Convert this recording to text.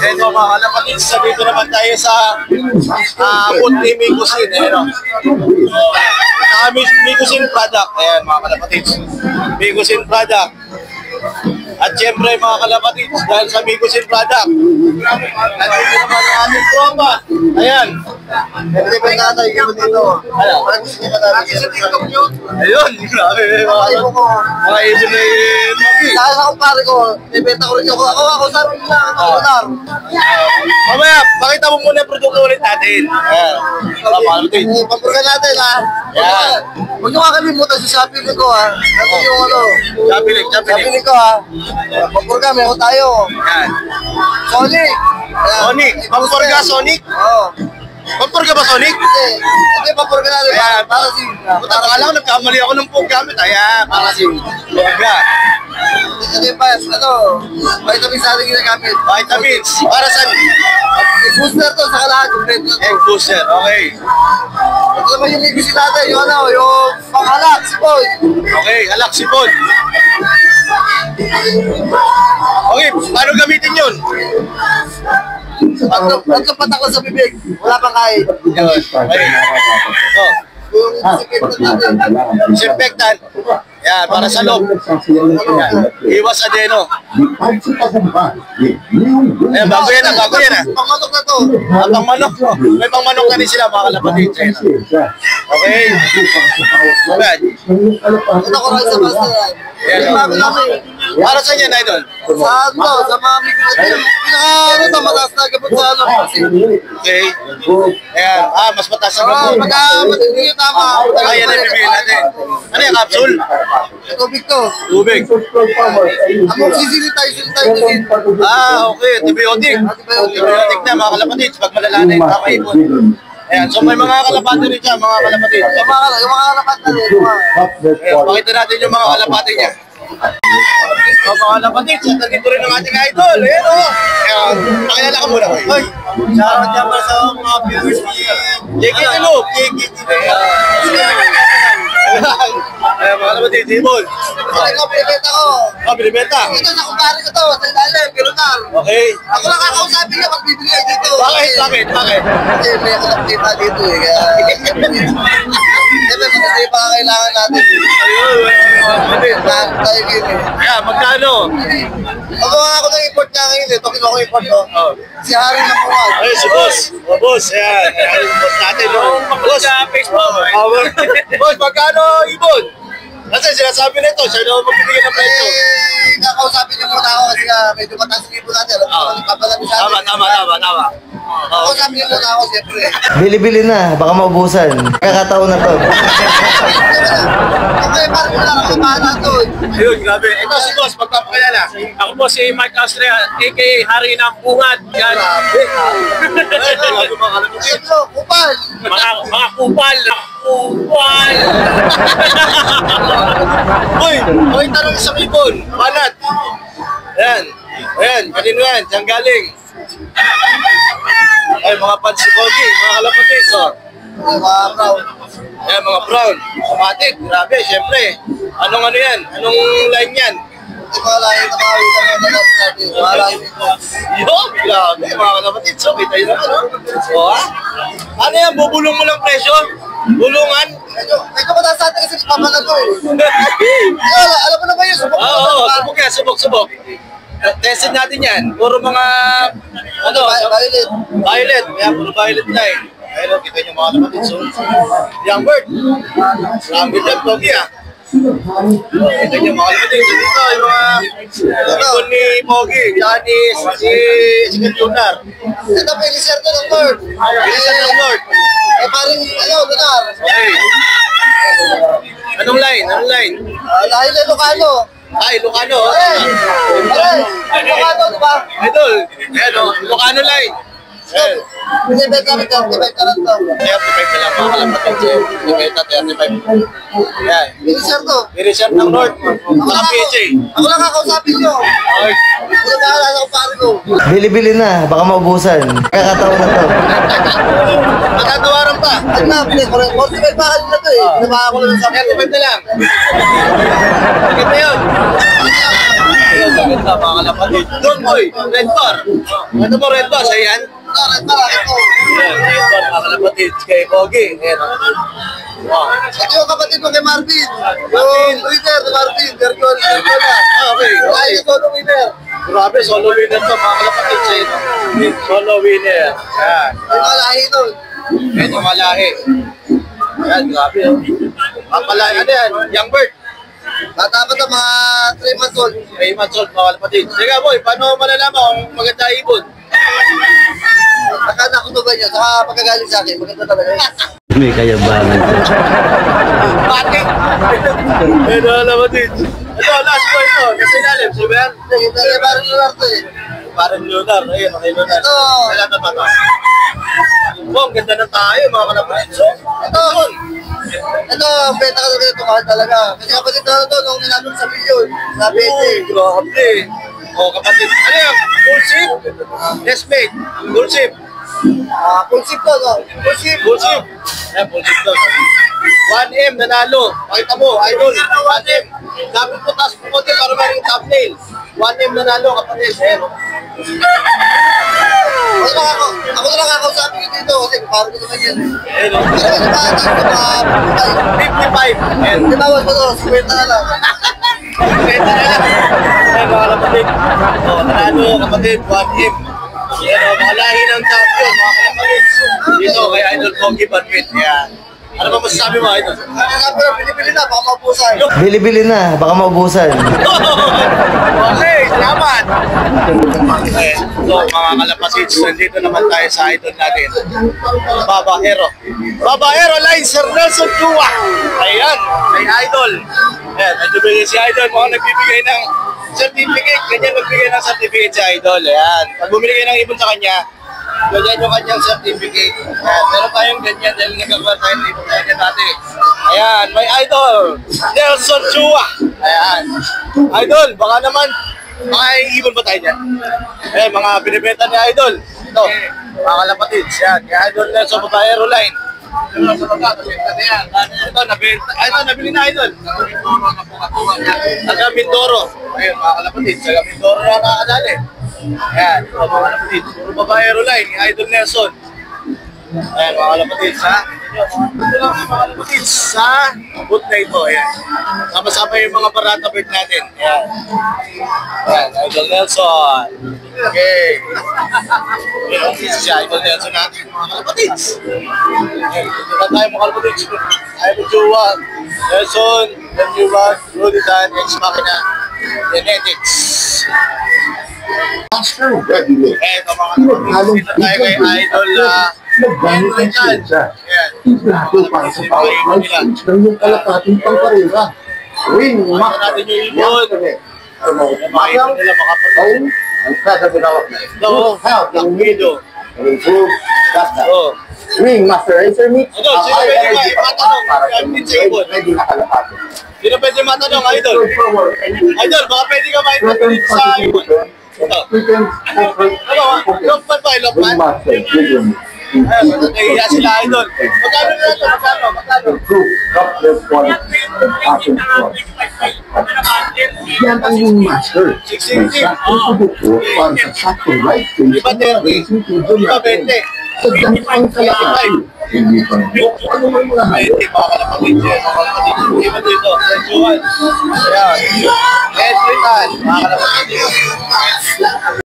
Ayan o mga kalapatids, dito naman tayo sa food ni Mikusin. Ayan o. Mikusin product. Ayan mga kalapatids. Mikusin product. At syempre mga kalapatids, dahil sa Mikusin product, nandito naman ang aming tropa. Ayan. Hindi ba natin yung dito? Ayun, grabe mga ibon na yun. Dahil sa kumpare ko, ibenta ko rin ako. Ako sabi nila, Onar. Mamaya, pakita mo muna yung produkto ulit natin. Ayan. Pampurga natin ha. Ayan. Huwag nyo kakalimutan sa Shopee ko ha. Ano yung ano? Shopee ko ha. Pampurga, meron tayo. Ayan. Sonic. Sonic. Pampurga Sonic? Oo. Pampurga ba Sonic? Hindi, pampurga natin. Ayan. Para si... Akala ko nagkamali ako ng pong gamit. Ayan. Para si Pampurga. Hindi pa, ano, vitamins natin ginagamit. Vitamins. Para saan? Booster to, sa lahat. Egg booster. Okay. Ito naman yung ibigin natin, yung ano, yung panghalak, sipon. Okay. Halak sipon. Okay. Paano gamitin yun? Pagka patakot sa bibig, wala pang kain. Yun. Okay. So, Yung disinfectant natin. disinfectant. Yan, para sa loob. Yan. Iwas adeno. Ayan, bago yan ah, bago yan ah. Pangmanok na to. Pang manok. May pang manok na rin sila mga kalapatids. Okay. Ayan. Ito ko rin sa master yan. Yan. Bago namin. Para saan yan, idol? Sa ano, sa mga mikro. Pinaka, ano, mataas na gabot sa ano. Okay. Ayan. Mas mataas sa gamot. Pagka matindi yung tama. Ayan na bibigyan natin. Ano yung capsule? Tubig to. Tubig. Among sisilin tayo din. Okay. Antibiotic. Antibiotic na mga kalapatids. Pag malala na yung kakaipon. Ayan. So may mga kalapati rin siya, mga kalapatids. Yung mga kalapat na rin. Ayan. Pakita natin yung mga kalapati niya. So mga kalapatids, nandito rin ang ating idol. Ayan o. Ayan. Pakilala ka muna. Hoy. Shoutout niya pa sa mga viewers ni JKT Loop. Ayan mga kalapatids. Ibon. Ay, ko, pinibenta ko. Binibenta. Ito sa kumpare ko to, sa ilalim, pilunar. Okay. Ako lang kakausapin niya pag bibigay dito. Bakit? Kasi may ako nakita dito eh. Siyempre, hindi pa kailangan natin. Ayun. Tayo gini. Kaya magkano? Magawa ako ng import niya ngayon eh. Tokin ako import ko. Si Harry na pumas. Ay, si boss. O, boss. Ayan. Ayan yung boss natin. No? Boss. Sa Facebook. Boss, magkano ibon? Kasi sinasabi na ito, siya na magbibigay ng presyo. Kakausapin niyo muna ako kasi medyo mataas yung ibon natin. Alam mo, ipapalami sa atin. Tama. Kakausapin niyo muna ako siyempre. Bili-bili na, baka maubusan. Kakataon na to. Okay, parang wala kang kabahan to. Ayun, grabe. Ito si boss, magpapakilala. Ako po si Mike Austria, a.k.a. Hari ng Bungad. Yan. Ito, kupal. Mga kupal. Kupal. Uy, may tanong sa ibon. Banat. Ayan, kanino yan? Diyan galing. Ay, mga pansi kogi, mga kalapatids. Mga brown. Ayan, mga brown. Automatic, grabe, syempre. Anong ano yan? Anong line yan? Hindi mga lahi na mga witang na natin natin. Mga lahi nito. Yun, grabe, mga kalapatids. So, kita yun naman, no? O, ha? Ano yan? Bubulong mo lang presyo? Bulungan? Medyo mataas sa atin kasi papalag ko eh. Alam mo na ba yun? Subok. Subok. Tested natin yan. Puro mga, Violet. violet. Yan, puro violet line. Pero kita nyo mga kalapatids. So, young bird. Young bird, Togi, ha? Kita nyo mga kalapatids. So, dito, yung mga ibon ni Pogi, tsaka ni si Lunar. Ito pa yung liserto ng Lord. Bilisan ng Lord. Eh parang, Lunar. Okay. Anong line? Lahi na Lucano. Ay, Lucano. Lucano, di ba? Idol. Ayan o, Lucano line. Ayan. Pinibenta kami dyan, pinibenta lang to. 35 na lang mga kalapatids. Pinibenta 35. Ayan. Liserto. Bilisan ng Lord. Mga PJ. Ako lang kakausapin nyo. Okay. Hindi bahala sa kumpare ko. Bili-bili na, baka maubusan. Kakataon na to. Matatawaran pa. Ano na, 45 pa kanina to eh. Pinabaka ko lang sa 35 na lang. Maganda yun. Ayun, maganda mga kalapatid. Doon boy, red bar. Ano mo red bar? Sa'yo yan? red bar, ito. Ayan, red bar mga kalapatid. Kay Pogi. Ayan. Wow. Ito yung kapatid mo kay Martin. Yung winner ni Martin. Gergol na. Okay. Ay, yung solo winner. Grabe, solo winner to mga kalapatid sa'yo. Solo winner. Ayan. Yung malahi to. Ayan yung malahi. Ayan, grabe. Papalahi, ano yan? Young bird. Bata pa to, mga 3 months old. 3 months old mga kalapatid. Sige boy, paano malalaman kung maganda ibon? Nakanak ko to ba niya? Saka pagkagaling sa akin, maganda talaga. May kayabangan siya. Bakit? Ano kalapatid? Ito, last boy ito. Kasi nalim, si Ben. Hindi, parang lunar to eh. Parang lunar. Ayun, okay lunar. Ito. Kailan na ba ito? Oh, ang ganda ng tayo mga kalapatid. So, ito. Ito, benta ka talaga ito, mahal talaga. Kasi kapatid na to, nung ninanong sa milyon, sa Uy, 20. grabe. Oh, kapatid. Ano yan? Full ship? Yes, mate. Full ship. Full ship to, no? Full ship. Full ship. Ayan, full ship daw. 1M nanalo. Pakita mo, idol. 1M. Dapat po taas po konti para meron yung thumbnail. 1M nanalo, kapatid. Ayan. Ako na nakakausapin ko dito kasi parang ko naman yan. Ayan. Pero kasi nakataas ko mga 55. Ayan. Di bawal ko to, 50 na lang. Benta na lang. Ayan, mga kapatid. Oh, nanalo, kapatid. 1M. Ayan, oh, mga lahi ng champion, mga kapatid. Dito, kay Idol Pogi Banwit. Ayan. Ano ba masasabi mo, Idol? Sabi na, pinipili na, baka mabusan. Bili-bili na, baka maubusan. Okay, salamat. Okay, so mga kalapatids, nandito naman tayo sa idol natin. Babaero. Babaero line, Sir Nelson Chua. Ayan, may idol. Ayan, nagbibigay si idol. Mga nagbibigay ng certificate. Ganyan nagbibigay ng certificate si idol. Ayan, pag bumili kayo ng ibon sa kanya, ganyan yung kanyang certificate. Ayan, meron tayong ganyan dahil nagkakaroon tayo ng ibon tayo dati. Ayan, may idol. Nelson Chua. Ayan. Idol, baka naman, ibon ba tayo dyan? Eh, mga binibenta ni Idol. Ito, mga kalapatids. Yan, kaya Idol Nelson Babaero line. Ito, sa baba, nabenta na yan. Ito, nabenta. Ito, nabili na Idol. Taga Mindoro. Ayun, mga kalapatids. Taga Mindoro na nakakadali. Ayan, ito, mga kalapatids. Puro Babaero line, ni Idol Nelson. Ayan, mga kalapatids, ha? Ito lang mga kalapatids sa boot na ito. Ayan. Sama-sama yung mga barata bird natin. Ayan. Ayan, Idol Nelson. Okay. Ayan, si Idol Nelson natin, mga kalapatids. Ayan, dito na tayo mga kalapatids. Idol Chua, Nelson, Chua, Ruditan, Ex-Machina, Genetics. Master Regulate. Eto mga kalapatids, dito tayo kay Idol Naggamit ng sensya. Ayan. Ibago para sa power drive switch ng iyong kalakating pangkarera. Ring Makita natin yung ibon. Promote Makita mayang, nila makapag- own, and further development. No, Help black yung widow. and improve data. Oh. Ring Master Racer Mix, Idol, ang sino high pwede energy matanong? para sa Yung mga pizza ibon. ready na kalapati. Sino pwede matanong, Idol? Idol, baka pwede ka ma-interview sa ibon. Ito. Lokman ba? Lokman? Ayan, nahihiya sila, Idol. Magkano na ito? Magkano? Yan ang yung master. May saktong produkto para sa saktong life stage Iba 30. racing pigeon Iba natin. 20. Sa ganitang kalaki, hindi pa rin ano man mga hayop. Hindi, baka kalapagin siya. Baka kalapagin siya. Iba dito. Sensual. Ayan. Every time. Baka kalapagin siya.